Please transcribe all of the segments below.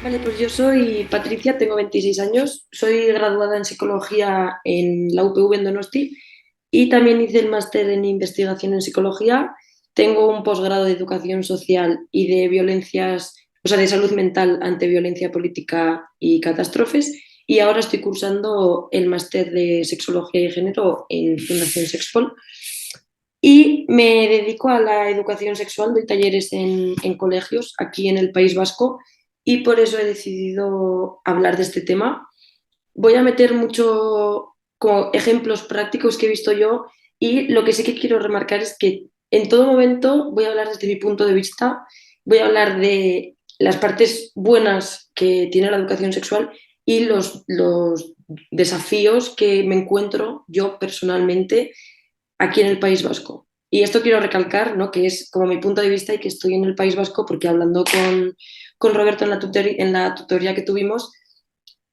Vale, pues yo soy Patricia, tengo 26 años, soy graduada en psicología en la UPV en Donosti y también hice el máster en investigación en psicología. Tengo un posgrado de educación social y de violencias, o sea, de salud mental ante violencia política y catástrofes. Y ahora estoy cursando el máster de sexología y género en Fundación Sexpol. Y me dedico a la educación sexual, doy talleres en colegios aquí en el País Vasco y por eso he decidido hablar de este tema. Voy a meter mucho como ejemplos prácticos que he visto yo y lo que sí que quiero remarcar es que en todo momento voy a hablar desde mi punto de vista, voy a hablar de las partes buenas que tiene la educación sexual y los desafíos que me encuentro yo personalmente aquí en el País Vasco. Y esto quiero recalcar, ¿no? Que es como mi punto de vista y que estoy en el País Vasco porque hablando con Roberto en la tutoría que tuvimos,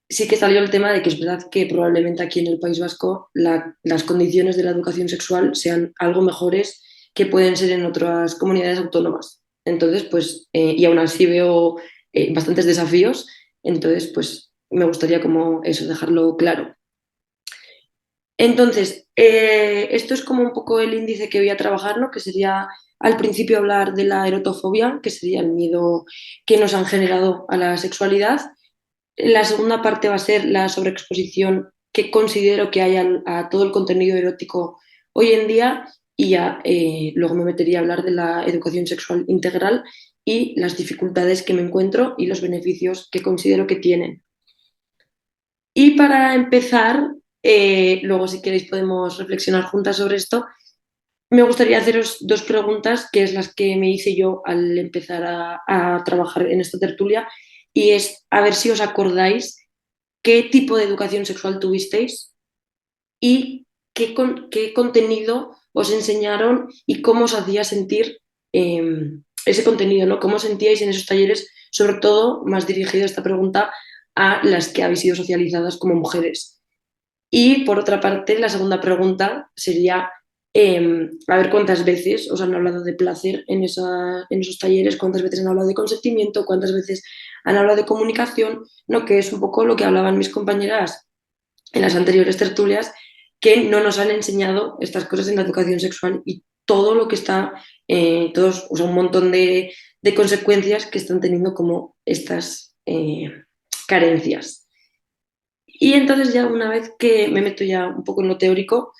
sí que salió el tema de que es verdad que probablemente aquí en el País Vasco las condiciones de la educación sexual sean algo mejores que pueden ser en otras comunidades autónomas. Entonces, pues, y aún así veo bastantes desafíos, entonces, pues, me gustaría como eso, dejarlo claro. Entonces, esto es como un poco el índice que voy a trabajar, ¿no? Que sería al principio hablar de la erotofobia, que sería el miedo que nos han generado a la sexualidad. La segunda parte va a ser la sobreexposición que considero que hay a todo el contenido erótico hoy en día y ya luego me metería a hablar de la educación sexual integral y las dificultades que me encuentro y los beneficios que considero que tienen. Y para empezar, luego si queréis podemos reflexionar juntas sobre esto, me gustaría haceros dos preguntas, que es las que me hice yo al empezar a trabajar en esta tertulia, y es a ver si os acordáis qué tipo de educación sexual tuvisteis y qué contenido os enseñaron y cómo os hacía sentir ese contenido, ¿no? ¿Cómo sentíais en esos talleres, sobre todo más dirigida esta pregunta a las que habéis sido socializadas como mujeres? Y por otra parte, la segunda pregunta sería, a ver cuántas veces os han hablado de placer en esos talleres, cuántas veces han hablado de consentimiento, cuántas veces han hablado de comunicación, ¿no? Que es un poco lo que hablaban mis compañeras en las anteriores tertulias, que no nos han enseñado estas cosas en la educación sexual y todo lo que está, todos, o sea, un montón de consecuencias que están teniendo como estas carencias. Y entonces ya una vez que me meto ya un poco en lo teórico,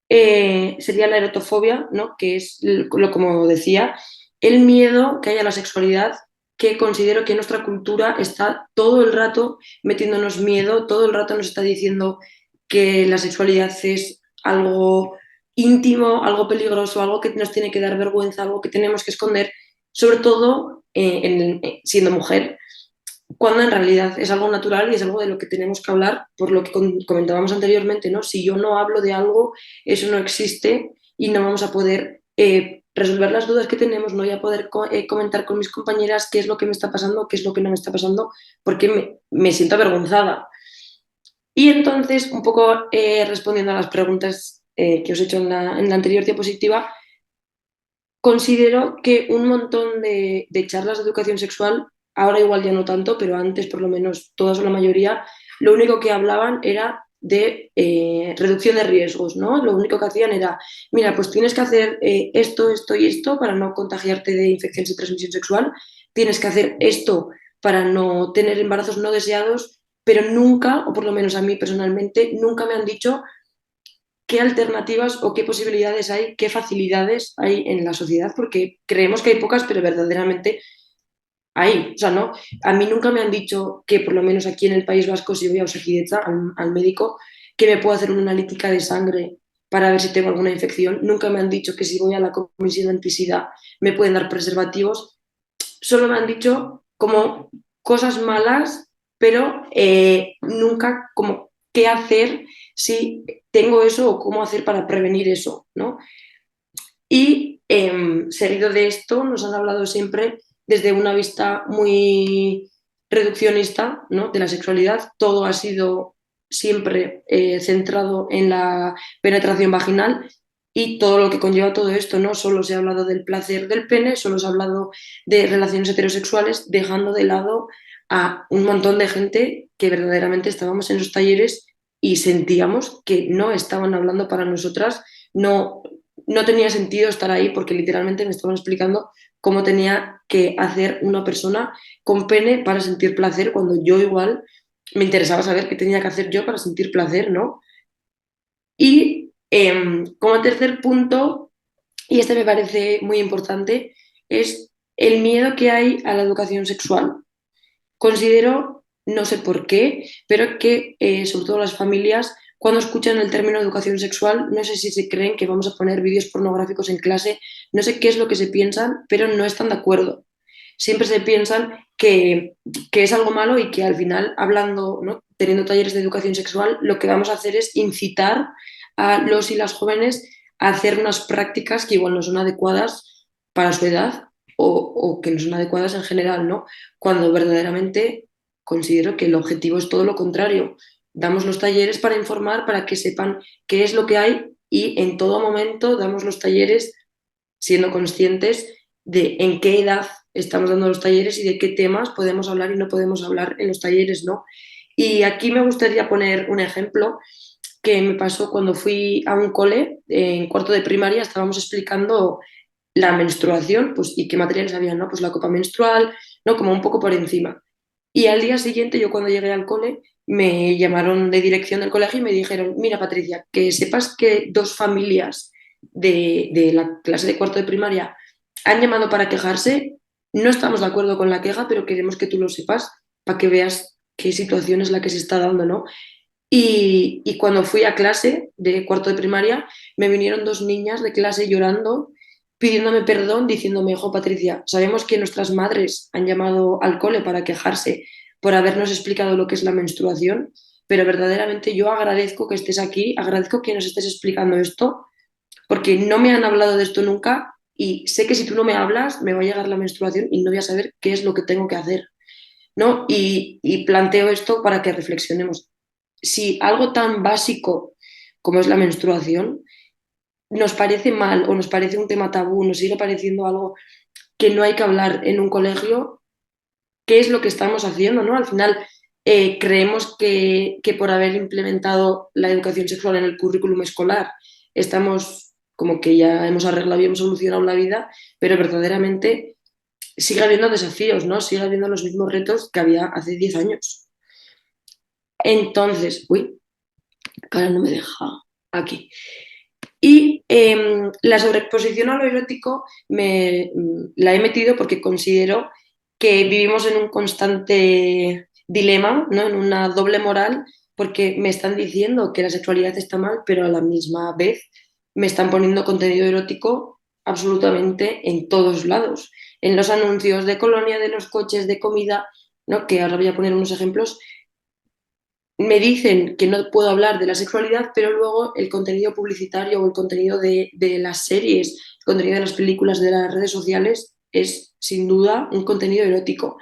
sería la erotofobia, ¿no? Que es, como decía, el miedo que hay a la sexualidad, que considero que nuestra cultura está todo el rato metiéndonos miedo, todo el rato nos está diciendo que la sexualidad es algo íntimo, algo peligroso, algo que nos tiene que dar vergüenza, algo que tenemos que esconder, sobre todo siendo mujer, cuando en realidad es algo natural y es algo de lo que tenemos que hablar, por lo que comentábamos anteriormente, ¿no? Si yo no hablo de algo, eso no existe y no vamos a poder resolver las dudas que tenemos, no voy a poder comentar con mis compañeras qué es lo que me está pasando, qué es lo que no me está pasando, porque me siento avergonzada. Y entonces, un poco respondiendo a las preguntas que os he hecho en la anterior diapositiva, considero que un montón de charlas de educación sexual, ahora igual ya no tanto, pero antes por lo menos todas o la mayoría, lo único que hablaban era de reducción de riesgos, ¿no? Lo único que hacían era, mira, pues tienes que hacer esto, esto y esto para no contagiarte de infecciones de transmisión sexual, tienes que hacer esto para no tener embarazos no deseados, pero nunca, o por lo menos a mí personalmente, nunca me han dicho qué alternativas o qué posibilidades hay, qué facilidades hay en la sociedad, porque creemos que hay pocas, pero verdaderamente hay. O sea, no, a mí nunca me han dicho que por lo menos aquí en el País Vasco, si voy a Osakidetza, al médico, que me puedo hacer una analítica de sangre para ver si tengo alguna infección. Nunca me han dicho que si voy a la comisión antisida me pueden dar preservativos. Solo me han dicho como cosas malas, pero nunca como qué hacer si tengo eso o cómo hacer para prevenir eso, ¿no? Y seguido de esto nos han hablado siempre desde una vista muy reduccionista, ¿no? De la sexualidad. Todo ha sido siempre centrado en la penetración vaginal y todo lo que conlleva todo esto, ¿no? Solo se ha hablado del placer del pene, solo se ha hablado de relaciones heterosexuales, dejando de lado a un montón de gente que verdaderamente estábamos en los talleres y sentíamos que no estaban hablando para nosotras, no, no tenía sentido estar ahí porque literalmente me estaban explicando cómo tenía que hacer una persona con pene para sentir placer, cuando yo igual me interesaba saber qué tenía que hacer yo para sentir placer, ¿no? Y como tercer punto, y este me parece muy importante, es el miedo que hay a la educación sexual. Considero, no sé por qué, pero que sobre todo las familias, cuando escuchan el término educación sexual, no sé si se creen que vamos a poner vídeos pornográficos en clase, no sé qué es lo que se piensan, pero no están de acuerdo. Siempre se piensan que es algo malo y que al final, hablando, ¿no? Teniendo talleres de educación sexual, lo que vamos a hacer es incitar a los y las jóvenes a hacer unas prácticas que igual no son adecuadas para su edad o que no son adecuadas en general, ¿no? Cuando verdaderamente considero que el objetivo es todo lo contrario. Damos los talleres para informar, para que sepan qué es lo que hay y en todo momento damos los talleres siendo conscientes de en qué edad estamos dando los talleres y de qué temas podemos hablar y no podemos hablar en los talleres, ¿no? Y aquí me gustaría poner un ejemplo que me pasó cuando fui a un cole en cuarto de primaria, estábamos explicando la menstruación, pues, y qué materiales había, ¿no? Pues la copa menstrual, ¿no? Como un poco por encima. Y al día siguiente, yo cuando llegué al cole, me llamaron de dirección del colegio y me dijeron, mira Patricia, que sepas que dos familias de la clase de cuarto de primaria han llamado para quejarse, no estamos de acuerdo con la queja, pero queremos que tú lo sepas para que veas qué situación es la que se está dando, ¿no? Y cuando fui a clase de cuarto de primaria, me vinieron dos niñas de clase llorando, pidiéndome perdón, diciéndome, ojo, Patricia, sabemos que nuestras madres han llamado al cole para quejarse por habernos explicado lo que es la menstruación, pero verdaderamente yo agradezco que estés aquí, agradezco que nos estés explicando esto, porque no me han hablado de esto nunca y sé que si tú no me hablas, me va a llegar la menstruación y no voy a saber qué es lo que tengo que hacer, ¿no? Y planteo esto para que reflexionemos. Si algo tan básico como es la menstruación nos parece mal o nos parece un tema tabú, nos sigue pareciendo algo que no hay que hablar en un colegio, ¿qué es lo que estamos haciendo, ¿no? Al final creemos que por haber implementado la educación sexual en el currículum escolar estamos como que ya hemos arreglado y hemos solucionado la vida, pero verdaderamente sigue habiendo desafíos, ¿no? Sigue habiendo los mismos retos que había hace 10 años. Entonces, uy, cara no me deja aquí. Y la sobreexposición a lo erótico la he metido porque considero que vivimos en un constante dilema, ¿no? En una doble moral, porque me están diciendo que la sexualidad está mal, pero a la misma vez me están poniendo contenido erótico absolutamente en todos lados. En los anuncios de colonia, de los coches, de comida, ¿no? Que ahora voy a poner unos ejemplos, me dicen que no puedo hablar de la sexualidad, pero luego el contenido publicitario o el contenido de las series, el contenido de las películas, de las redes sociales, es sin duda un contenido erótico.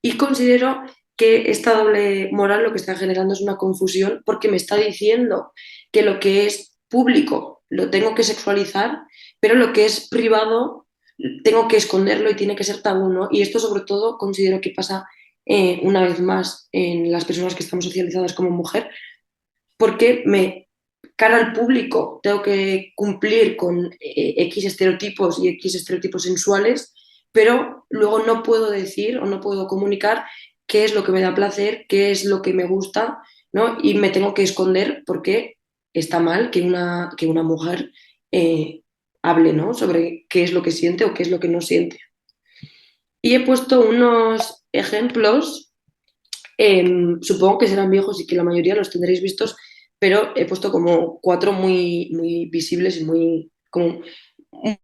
Y considero que esta doble moral lo que está generando es una confusión porque me está diciendo que lo que es público lo tengo que sexualizar, pero lo que es privado tengo que esconderlo y tiene que ser tabú, ¿no? Y esto sobre todo considero que pasa una vez más en las personas que estamos socializadas como mujer, porque cara al público tengo que cumplir con X estereotipos y X estereotipos sensuales, pero luego no puedo decir o no puedo comunicar qué es lo que me da placer, qué es lo que me gusta, ¿no? Y me tengo que esconder porque está mal que una mujer hable, ¿no? Sobre qué es lo que siente o qué es lo que no siente. Y he puesto unos ejemplos, supongo que serán viejos y que la mayoría los tendréis vistos, pero he puesto como cuatro muy visibles y como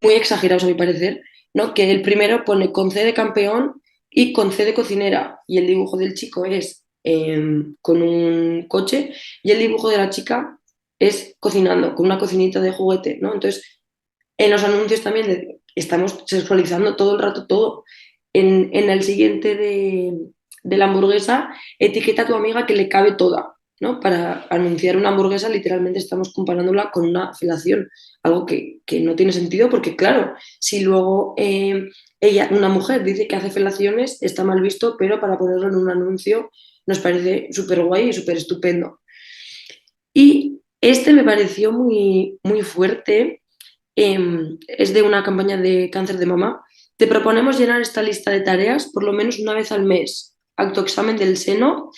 muy exagerados a mi parecer, ¿no? Que el primero pone con C de campeón y con C de cocinera, y el dibujo del chico es con un coche y el dibujo de la chica es cocinando, con una cocinita de juguete, ¿no? Entonces, en los anuncios también estamos sexualizando todo el rato todo. En el siguiente de la hamburguesa, etiqueta a tu amiga que le cabe toda. ¿no? Para anunciar una hamburguesa literalmente estamos comparándola con una felación, algo que no tiene sentido porque claro, si luego ella, una mujer, dice que hace felaciones, está mal visto, pero para ponerlo en un anuncio nos parece súper guay y súper estupendo. Y este me pareció muy, muy fuerte. Es de una campaña de cáncer de mama. Te proponemos llenar esta lista de tareas por lo menos una vez al mes. Autoexamen del seno,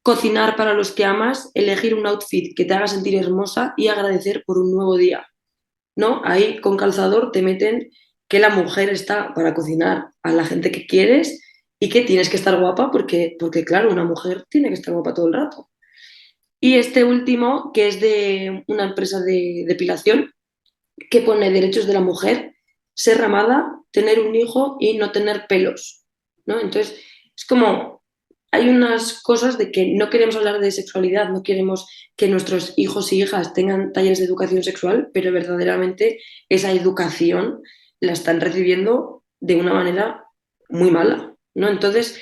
cocinar para los que amas, elegir un outfit que te haga sentir hermosa y agradecer por un nuevo día. ¿No? Ahí con calzador te meten que la mujer está para cocinar a la gente que quieres y que tienes que estar guapa porque claro, una mujer tiene que estar guapa todo el rato. Y este último, que es de una empresa de depilación, que pone derechos de la mujer, ser amada, tener un hijo y no tener pelos, ¿no? Entonces, es como, hay unas cosas de que no queremos hablar de sexualidad, no queremos que nuestros hijos y hijas tengan talleres de educación sexual, pero verdaderamente esa educación la están recibiendo de una manera muy mala, ¿no? Entonces,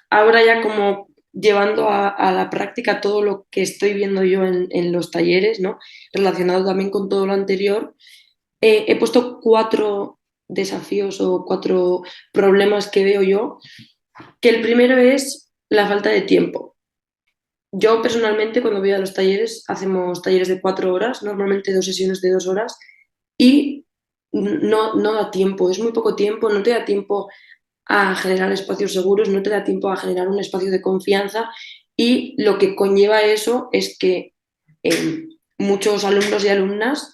ahora ya como llevando a la práctica todo lo que estoy viendo yo en los talleres, ¿no? Relacionado también con todo lo anterior, he puesto 4 desafíos o 4 problemas que veo yo, que el primero es la falta de tiempo. Yo personalmente cuando voy a los talleres, hacemos talleres de 4 horas, normalmente 2 sesiones de 2 horas, y no da tiempo, es muy poco tiempo, no te da tiempo a generar espacios seguros, no te da tiempo a generar un espacio de confianza y lo que conlleva eso es que muchos alumnos y alumnas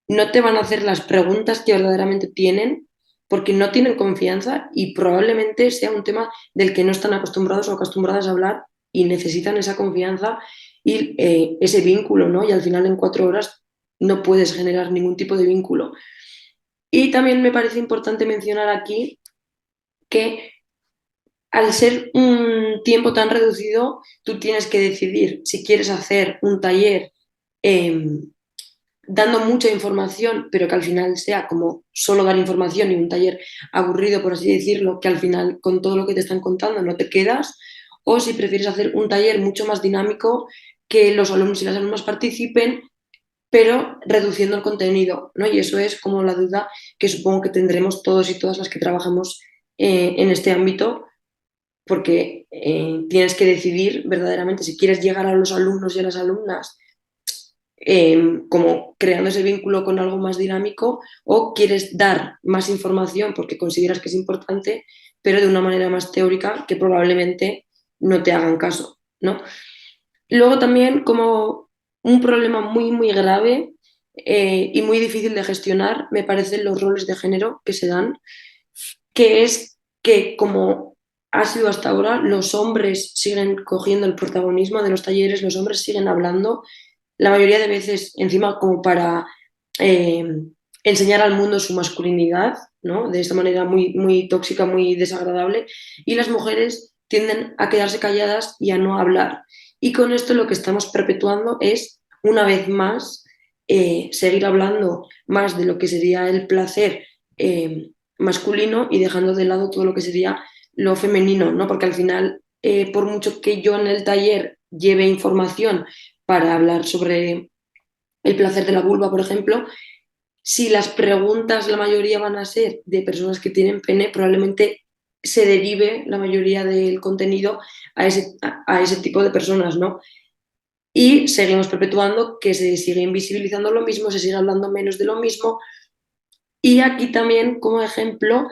no te van a hacer las preguntas que verdaderamente tienen porque no tienen confianza y probablemente sea un tema del que no están acostumbrados o acostumbradas a hablar y necesitan esa confianza y ese vínculo, ¿no? Y al final en 4 horas no puedes generar ningún tipo de vínculo. Y también me parece importante mencionar aquí que al ser un tiempo tan reducido, tú tienes que decidir si quieres hacer un taller eh, dando mucha información, pero que al final sea como solo dar información y un taller aburrido, por así decirlo, que al final con todo lo que te están contando no te quedas, o si prefieres hacer un taller mucho más dinámico, que los alumnos y las alumnas participen, pero reduciendo el contenido, ¿no? Y eso es como la duda que supongo que tendremos todos y todas las que trabajamos en este ámbito, porque tienes que decidir verdaderamente si quieres llegar a los alumnos y a las alumnas como creando ese vínculo con algo más dinámico o quieres dar más información porque consideras que es importante, pero de una manera más teórica que probablemente no te hagan caso, ¿no? Luego también como un problema muy, muy grave y muy difícil de gestionar, me parecen los roles de género que se dan, que es que como ha sido hasta ahora, los hombres siguen cogiendo el protagonismo de los talleres, los hombres siguen hablando, la mayoría de veces encima como para eh, enseñar al mundo su masculinidad, ¿no? De esta manera muy, muy tóxica, muy desagradable, y las mujeres tienden a quedarse calladas y a no hablar. Y con esto lo que estamos perpetuando es, una vez más, seguir hablando más de lo que sería el placer masculino y dejando de lado todo lo que sería lo femenino, ¿no? Porque al final, por mucho que yo en el taller lleve información para hablar sobre el placer de la vulva, por ejemplo, si las preguntas, la mayoría van a ser de personas que tienen pene, probablemente se derive la mayoría del contenido a ese tipo de personas, ¿no? Y seguimos perpetuando que se sigue invisibilizando lo mismo, se sigue hablando menos de lo mismo. Y aquí también, como ejemplo,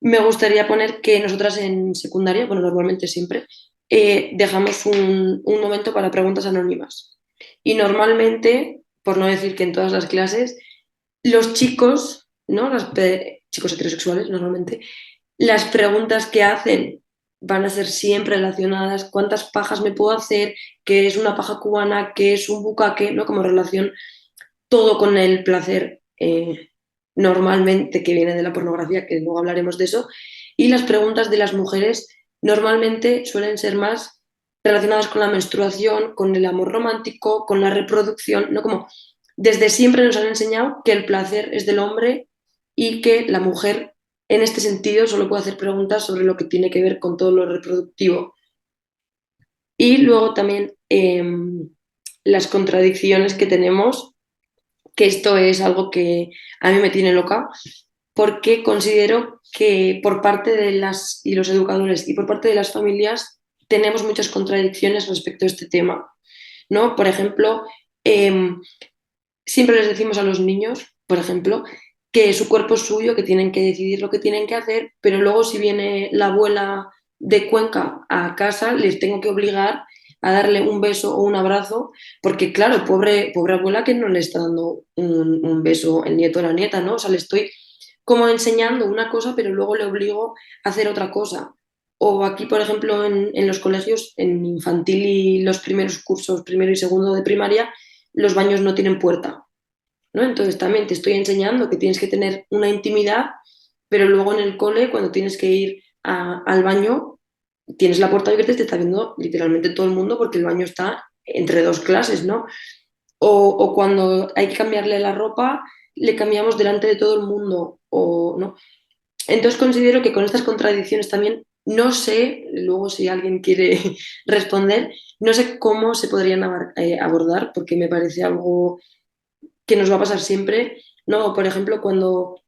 me gustaría poner que nosotras en secundaria, bueno, normalmente siempre, dejamos un momento para preguntas anónimas. Y normalmente, por no decir que en todas las clases, los chicos, ¿no? Chicos heterosexuales normalmente, las preguntas que hacen van a ser siempre relacionadas, cuántas pajas me puedo hacer, qué es una paja cubana, qué es un bucaque, ¿no? Como relación todo con el placer normalmente que viene de la pornografía, que luego hablaremos de eso, y las preguntas de las mujeres normalmente suelen ser más relacionadas con la menstruación, con el amor romántico, con la reproducción, ¿no? Como desde siempre nos han enseñado que el placer es del hombre y que la mujer en este sentido solo puede hacer preguntas sobre lo que tiene que ver con todo lo reproductivo. Y luego también las contradicciones que tenemos, que esto es algo que a mí me tiene loca, porque considero que por parte de las y los educadores y por parte de las familias tenemos muchas contradicciones respecto a este tema, ¿no? Por ejemplo, eh, siempre les decimos a los niños, por ejemplo, que su cuerpo es suyo, que tienen que decidir lo que tienen que hacer, pero luego si viene la abuela de Cuenca a casa, les tengo que obligar a darle un beso o un abrazo, porque claro, pobre abuela que no le está dando un beso el nieto o la nieta, ¿no? O sea, le estoy como enseñando una cosa, pero luego le obligo a hacer otra cosa. O aquí, por ejemplo, en los colegios, en infantil y los primeros cursos, primero y segundo de primaria, los baños no tienen puerta, ¿no? Entonces también te estoy enseñando que tienes que tener una intimidad, pero luego en el cole, cuando tienes que ir al baño, tienes la puerta abierta y te está viendo literalmente todo el mundo porque el baño está entre dos clases, ¿no? O cuando hay que cambiarle la ropa, le cambiamos delante de todo el mundo, o no. Entonces considero que con estas contradicciones también no sé, luego si alguien quiere responder, no sé cómo se podrían abordar, porque me parece algo que nos va a pasar siempre, ¿no? Por ejemplo, cuando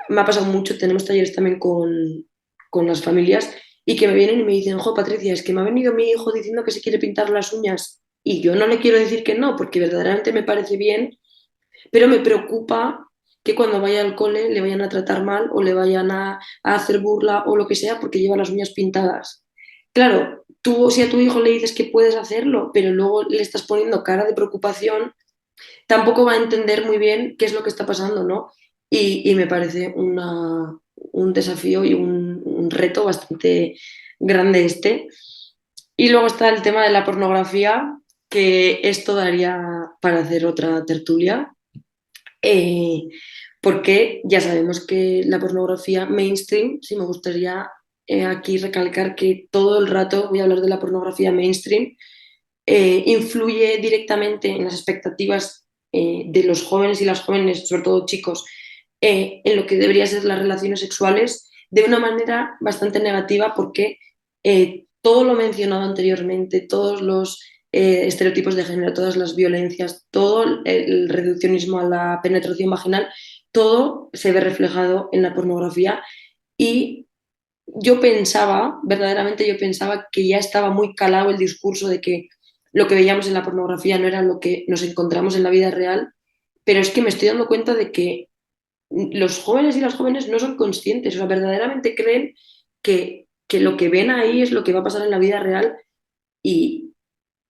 me ha pasado mucho, tenemos talleres también con las familias y que me vienen y me dicen, jo, Patricia, es que me ha venido mi hijo diciendo que se quiere pintar las uñas y yo no le quiero decir que no, porque verdaderamente me parece bien, pero me preocupa que cuando vaya al cole le vayan a tratar mal o le vayan a hacer burla o lo que sea porque lleva las uñas pintadas. Claro, tú si a tu hijo le dices que puedes hacerlo, pero luego le estás poniendo cara de preocupación, tampoco va a entender muy bien qué es lo que está pasando, ¿no? Y me parece un desafío y un reto bastante grande este. Y luego está el tema de la pornografía, que esto daría para hacer otra tertulia, eh, porque ya sabemos que la pornografía mainstream, sí me gustaría aquí recalcar que todo el rato voy a hablar de la pornografía mainstream, influye directamente en las expectativas de los jóvenes y las jóvenes, sobre todo chicos, en lo que deberían ser las relaciones sexuales de una manera bastante negativa porque todo lo mencionado anteriormente, todos los estereotipos de género, todas las violencias, todo el reduccionismo a la penetración vaginal, todo se ve reflejado en la pornografía y yo pensaba, verdaderamente yo pensaba que ya estaba muy calado el discurso de que lo que veíamos en la pornografía no era lo que nos encontramos en la vida real, pero es que me estoy dando cuenta de que los jóvenes y las jóvenes no son conscientes, o sea, verdaderamente creen que lo que ven ahí es lo que va a pasar en la vida real y,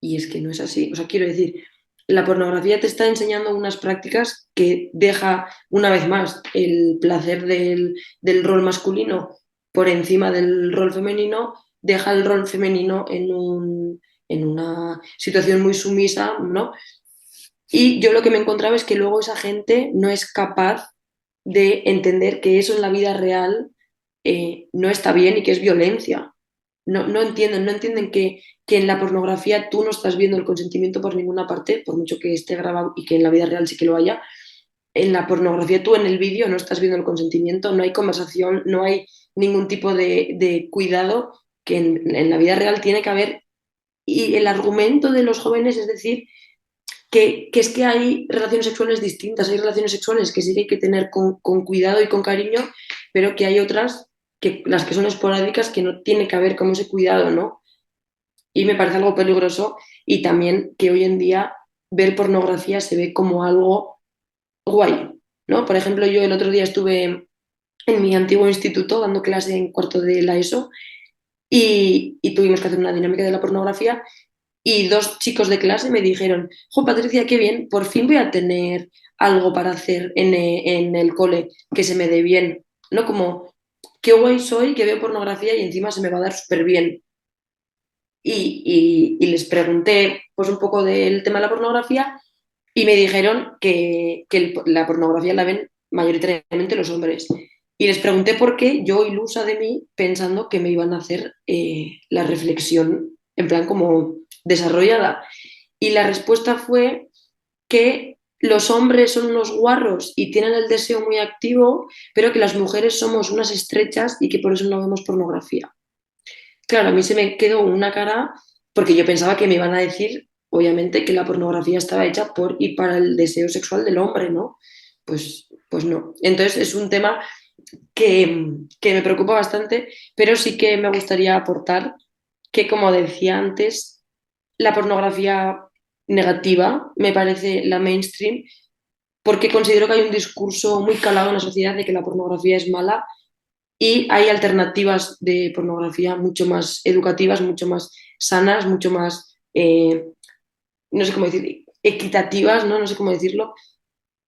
y es que no es así. O sea, quiero decir, la pornografía te está enseñando unas prácticas que deja una vez más el placer del rol masculino por encima del rol femenino, deja el rol femenino en una situación muy sumisa, ¿no? Y yo lo que me encontraba es que luego esa gente no es capaz de entender que eso en la vida real no está bien y que es violencia. No entienden que en la pornografía tú no estás viendo el consentimiento por ninguna parte, por mucho que esté grabado y que en la vida real sí que lo haya. En la pornografía tú en el vídeo no estás viendo el consentimiento, no hay conversación, no hay ningún tipo de cuidado que en la vida real tiene que haber. Y el argumento de los jóvenes es decir que es que hay relaciones sexuales distintas, hay relaciones sexuales que sí que hay que tener con cuidado y con cariño, pero que hay otras, que las que son esporádicas, que no tiene que haber como ese cuidado, ¿no? Y me parece algo peligroso y también que hoy en día ver pornografía se ve como algo guay, ¿no? Por ejemplo, yo el otro día estuve en mi antiguo instituto dando clase en cuarto de la ESO y tuvimos que hacer una dinámica de la pornografía y dos chicos de clase me dijeron, jo, Patricia, qué bien, por fin voy a tener algo para hacer en el cole que se me dé bien, ¿no? Como, qué guay soy, que veo pornografía y encima se me va a dar súper bien. Y les pregunté pues un poco del tema de la pornografía y me dijeron que la pornografía la ven mayoritariamente los hombres. Y les pregunté por qué, yo ilusa de mí, pensando que me iban a hacer la reflexión en plan como desarrollada. Y la respuesta fue que los hombres son unos guarros y tienen el deseo muy activo, pero que las mujeres somos unas estrechas y que por eso no vemos pornografía. Claro, a mí se me quedó una cara porque yo pensaba que me iban a decir, obviamente, que la pornografía estaba hecha por y para el deseo sexual del hombre, ¿no? Pues no. Entonces es un tema que me preocupa bastante, pero sí que me gustaría aportar que, como decía antes, la pornografía negativa me parece la mainstream porque considero que hay un discurso muy calado en la sociedad de que la pornografía es mala y hay alternativas de pornografía mucho más educativas, mucho más sanas, mucho más, no sé cómo decir, equitativas, ¿no? No sé cómo decirlo,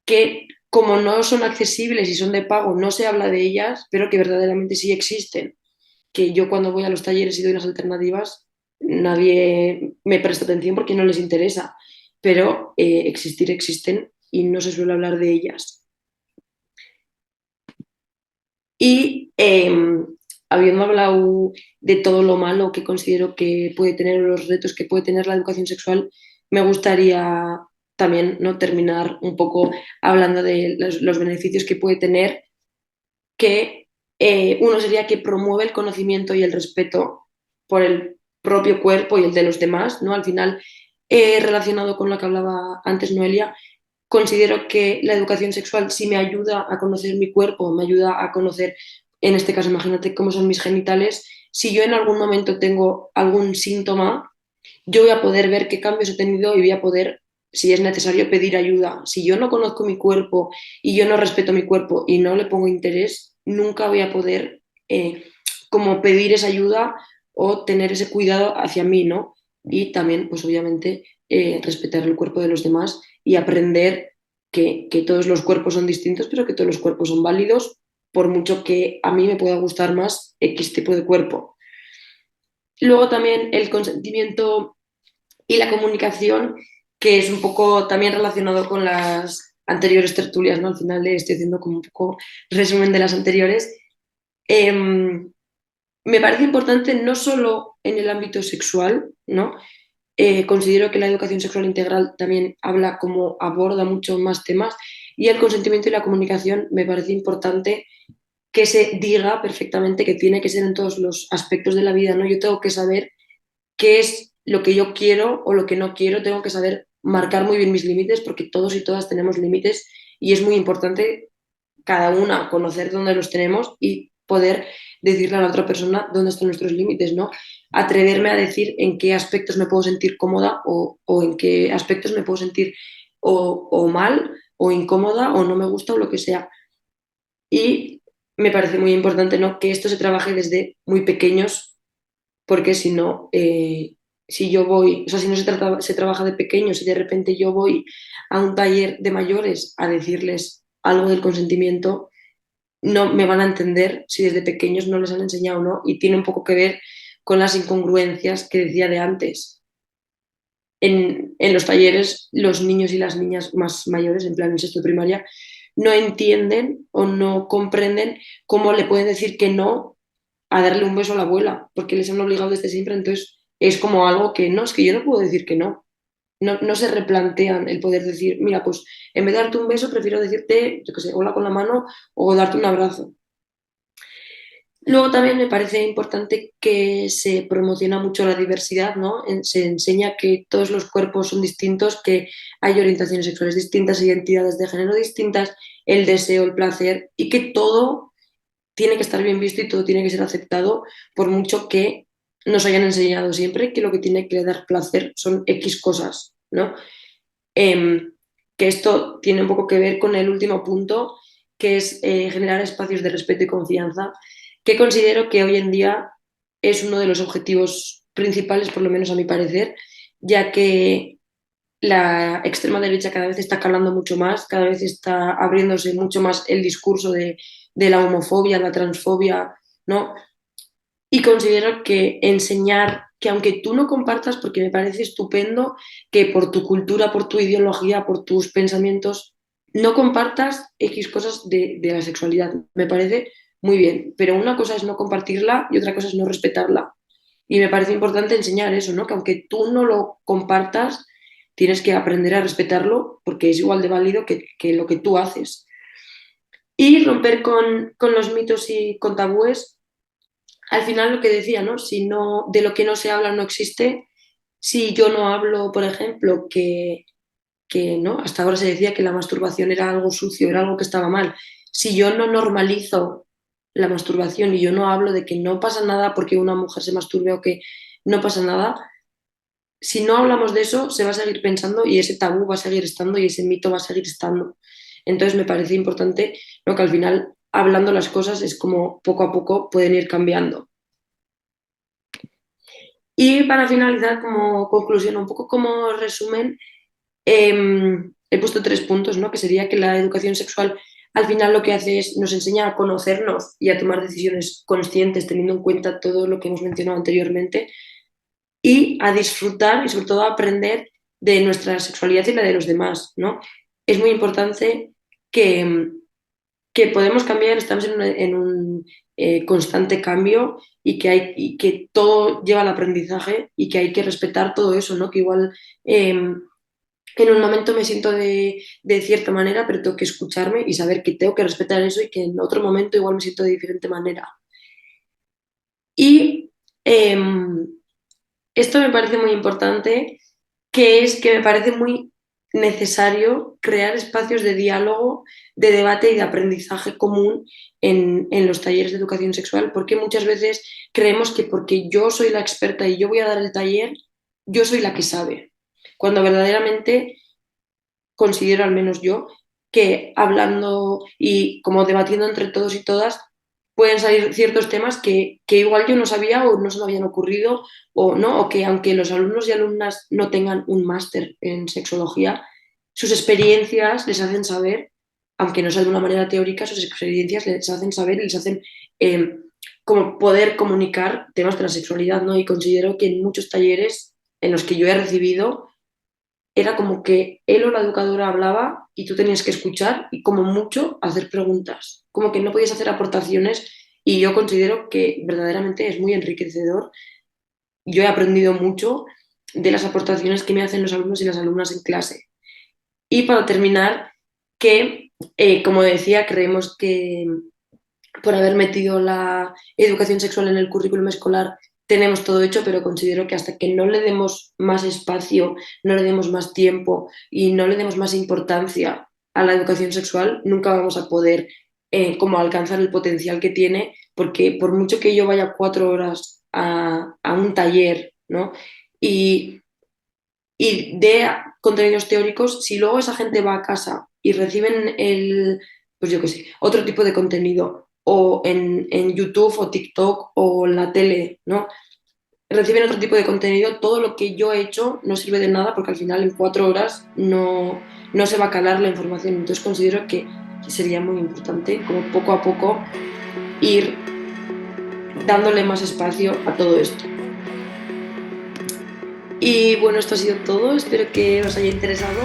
que como no son accesibles y son de pago, no se habla de ellas, pero que verdaderamente sí existen. Que yo cuando voy a los talleres y doy las alternativas, nadie me presta atención porque no les interesa, pero existir existen y no se suele hablar de ellas. Y habiendo hablado de todo lo malo que considero que puede tener, los retos que puede tener la educación sexual, me gustaría también, ¿no?, terminar un poco hablando de los beneficios que puede tener, que uno sería que promueve el conocimiento y el respeto por el propio cuerpo y el de los demás, ¿no? Al final, relacionado con lo que hablaba antes Noelia, considero que la educación sexual sí me ayuda a conocer mi cuerpo, me ayuda a conocer, en este caso, imagínate cómo son mis genitales. Si yo en algún momento tengo algún síntoma, yo voy a poder ver qué cambios he tenido y voy a poder, si es necesario, pedir ayuda. Si yo no conozco mi cuerpo y yo no respeto mi cuerpo y no le pongo interés, nunca voy a poder como pedir esa ayuda o tener ese cuidado hacia mí, ¿no? Y también, pues obviamente, respetar el cuerpo de los demás y aprender que todos los cuerpos son distintos, pero que todos los cuerpos son válidos, por mucho que a mí me pueda gustar más X tipo de cuerpo. Luego también el consentimiento y la comunicación, que es un poco también relacionado con las anteriores tertulias, ¿no? Al final le estoy haciendo como un poco resumen de las anteriores. Eh, Me parece importante no solo en el ámbito sexual, ¿no? Considero que la educación sexual integral también habla como aborda mucho más temas y el consentimiento y la comunicación me parece importante que se diga perfectamente que tiene que ser en todos los aspectos de la vida, ¿no? Yo tengo que saber qué es lo que yo quiero o lo que no quiero, tengo que saber marcar muy bien mis límites porque todos y todas tenemos límites y es muy importante cada una conocer dónde los tenemos y poder decirle a la otra persona dónde están nuestros límites, ¿no? Atreverme a decir en qué aspectos me puedo sentir cómoda o en qué aspectos me puedo sentir o mal o incómoda o no me gusta o lo que sea. Y me parece muy importante, ¿no?, que esto se trabaje desde muy pequeños porque si no, si yo voy, o sea, si no se trabaja de pequeños y de repente yo voy a un taller de mayores a decirles algo del consentimiento, no me van a entender si desde pequeños no les han enseñado o no, y tiene un poco que ver con las incongruencias que decía de antes. En los talleres, los niños y las niñas más mayores, en plan en sexto de primaria, no entienden o no comprenden cómo le pueden decir que no a darle un beso a la abuela, porque les han obligado desde siempre, entonces es como algo que no, es que yo no puedo decir que no. No, no se replantean el poder decir, mira, pues en vez de darte un beso, prefiero decirte, yo qué sé, hola con la mano o darte un abrazo. Luego también me parece importante que se promociona mucho la diversidad, ¿no? Se enseña que todos los cuerpos son distintos, que hay orientaciones sexuales distintas, identidades de género distintas, el deseo, el placer y que todo tiene que estar bien visto y todo tiene que ser aceptado, por mucho que nos hayan enseñado siempre que lo que tiene que dar placer son X cosas, ¿no? Em, que esto tiene un poco que ver con el último punto, que es generar espacios de respeto y confianza, que considero que hoy en día es uno de los objetivos principales, por lo menos a mi parecer, ya que la extrema derecha cada vez está calando mucho más, cada vez está abriéndose mucho más el discurso de la homofobia, la transfobia, ¿no? Y considero que enseñar que aunque tú no compartas, porque me parece estupendo que por tu cultura, por tu ideología, por tus pensamientos, no compartas X cosas de la sexualidad. Me parece muy bien, pero una cosa es no compartirla y otra cosa es no respetarla. Y me parece importante enseñar eso, ¿no? Que aunque tú no lo compartas, tienes que aprender a respetarlo porque es igual de válido que lo que tú haces. Y romper con los mitos y con tabúes, al final lo que decía, ¿no? Si no, de lo que no se habla no existe Si yo no hablo, por ejemplo, que ¿no? Hasta ahora se decía que la masturbación era algo sucio, era algo que estaba mal. Si yo no normalizo la masturbación y yo no hablo de que no pasa nada porque una mujer se masturbe o que no pasa nada, si no hablamos de eso, se va a seguir pensando y ese tabú va a seguir estando y ese mito va a seguir estando. Entonces me parece importante, ¿no? Que al final, hablando las cosas, es como poco a poco pueden ir cambiando. Y para finalizar, como conclusión, un poco como resumen, he puesto 3 puntos, ¿no? Que sería que la educación sexual al final lo que hace es nos enseña a conocernos y a tomar decisiones conscientes teniendo en cuenta todo lo que hemos mencionado anteriormente y a disfrutar y sobre todo a aprender de nuestra sexualidad y la de los demás, ¿no? Es muy importante que, que podemos cambiar, estamos en un constante cambio y que todo lleva al aprendizaje y que hay que respetar todo eso, ¿no? Que igual en un momento me siento de cierta manera, pero tengo que escucharme y saber que tengo que respetar eso y que en otro momento igual me siento de diferente manera. Y eh, esto me parece muy importante, que es que me parece muy necesario crear espacios de diálogo, de debate y de aprendizaje común en los talleres de educación sexual, porque muchas veces creemos que porque yo soy la experta y yo voy a dar el taller, yo soy la que sabe, cuando verdaderamente considero, al menos yo, que hablando y como debatiendo entre todos y todas, pueden salir ciertos temas que igual yo no sabía o no se me habían ocurrido o no, o que aunque los alumnos y alumnas no tengan un máster en sexología, sus experiencias les hacen saber, aunque no sea de una manera teórica, sus experiencias les hacen saber y les hacen eh, como poder comunicar temas de la sexualidad, ¿no? Y considero que en muchos talleres en los que yo he recibido era como que él o la educadora hablaba y tú tenías que escuchar y como mucho hacer preguntas, como que no podías hacer aportaciones y yo considero que verdaderamente es muy enriquecedor. Yo he aprendido mucho de las aportaciones que me hacen los alumnos y las alumnas en clase. Y para terminar, que como decía, creemos que por haber metido la educación sexual en el currículum escolar tenemos todo hecho, pero considero que hasta que no le demos más espacio, no le demos más tiempo y no le demos más importancia a la educación sexual, nunca vamos a poder como alcanzar el potencial que tiene, porque por mucho que yo vaya 4 horas a un taller, ¿no? Y, y dé contenidos teóricos, si luego esa gente va a casa y reciben pues yo qué sé, otro tipo de contenido, o en YouTube o TikTok o en la tele, ¿no? Reciben otro tipo de contenido, todo lo que yo he hecho no sirve de nada porque al final en 4 horas no se va a calar la información. Entonces considero que sería muy importante, como poco a poco, ir dándole más espacio a todo esto. Y bueno, esto ha sido todo. Espero que os haya interesado